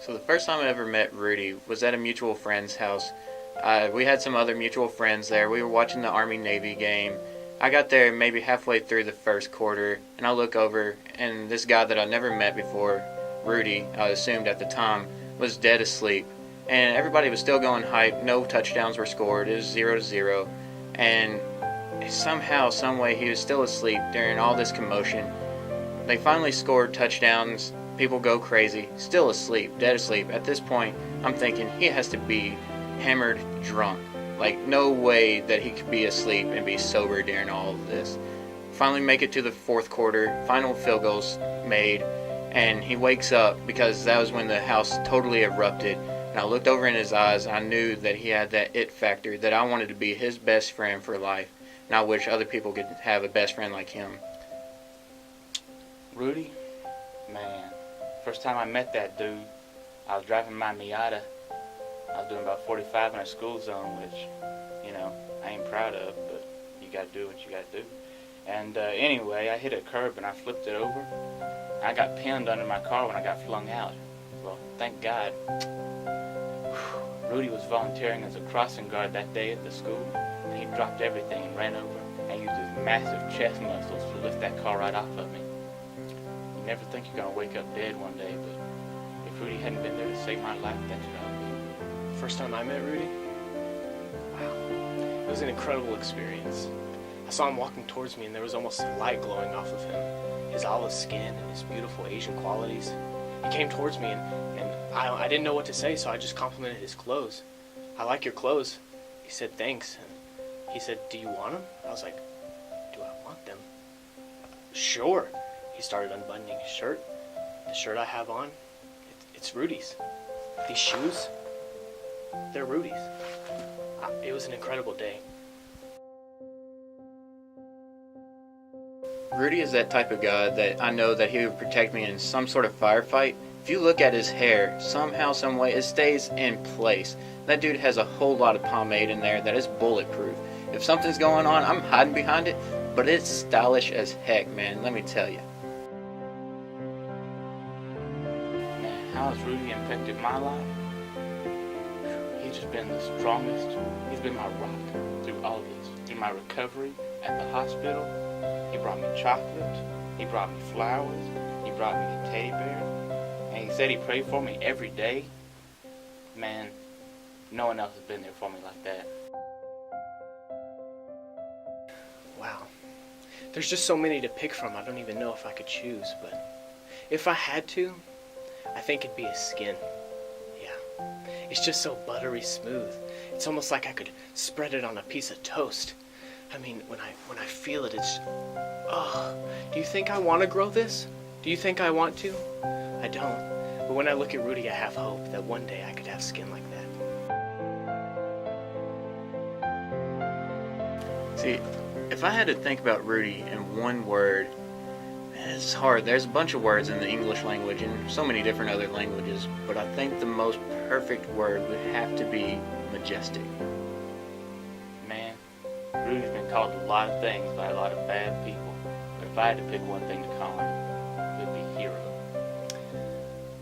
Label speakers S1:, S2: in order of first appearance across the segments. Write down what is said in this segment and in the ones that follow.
S1: So the first time I ever met Rudy was at a mutual friend's house. We had some other mutual friends there. We were watching the Army-Navy game. I got there maybe halfway through the first quarter, and I look over, and this guy that I never met before, Rudy, I assumed at the time, was dead asleep. And everybody was still going hype. No touchdowns were scored. It was 0-0. And somehow, someway, he was still asleep during all this commotion. They finally scored touchdowns. People go crazy. Still asleep, dead asleep. At this point, I'm thinking he has to be hammered drunk. Like, no way that he could be asleep and be sober during all of this. Finally make it to the fourth quarter. Final field goals made. And he wakes up because that was when the house totally erupted. And I looked over in his eyes. And I knew that he had that it factor, that I wanted to be his best friend for life. And I wish other people could have a best friend like him.
S2: Rudy, man, first time I met that dude, I was driving my Miata. I was doing about 45 in a school zone, which, I ain't proud of, but you gotta do what you gotta do. And anyway, I hit a curb and I flipped it over. I got pinned under my car when I got flung out. Well, thank God. Rudy was volunteering as a crossing guard that day at the school, and he dropped everything and ran over and used his massive chest muscles to lift that car right off of me. You never think you're gonna wake up dead one day, but if Rudy hadn't been there to save my life, that's what I would be.
S3: First time I met Rudy? Wow. It was an incredible experience. I saw him walking towards me and there was almost a light glowing off of him. His olive skin and his beautiful Asian qualities. He came towards me and I didn't know what to say, so I just complimented his clothes. I like your clothes. He said thanks. And he said, do you want them? I was like, do I want them? Sure. He started unbuttoning his shirt. The shirt I have on, it's Rudy's. These shoes, they're Rudy's. It was an incredible day.
S1: Rudy is that type of guy that I know that he would protect me in some sort of firefight. If you look at his hair, somehow, some way, it stays in place. That dude has a whole lot of pomade in there that is bulletproof. If something's going on, I'm hiding behind it, but it's stylish as heck, man, let me tell you.
S2: Man, how has Rudy impacted my life? He's just been the strongest. He's been my rock through all this. Through my recovery at the hospital, he brought me chocolate, he brought me flowers, he brought me a teddy bear, and he said he prayed for me every day. Man, no one else has been there for me like that.
S3: Wow. There's just so many to pick from, I don't even know if I could choose, but if I had to, I think it'd be his skin. Yeah. It's just so buttery smooth. It's almost like I could spread it on a piece of toast. I mean, when I feel it, it's... Oh, do you think I want to grow this? Do you think I want to? I don't. But when I look at Rudy, I have hope that one day I could have skin like that.
S1: See, if I had to think about Rudy in one word, it's hard. There's a bunch of words in the English language and so many different other languages, but I think the most perfect word would have to be majestic.
S2: Man, Rudy's been called a lot of things by a lot of bad people, but if I had to pick one thing to call him, it would be hero.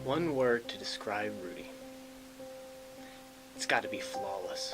S3: One word to describe Rudy. It's got to be flawless.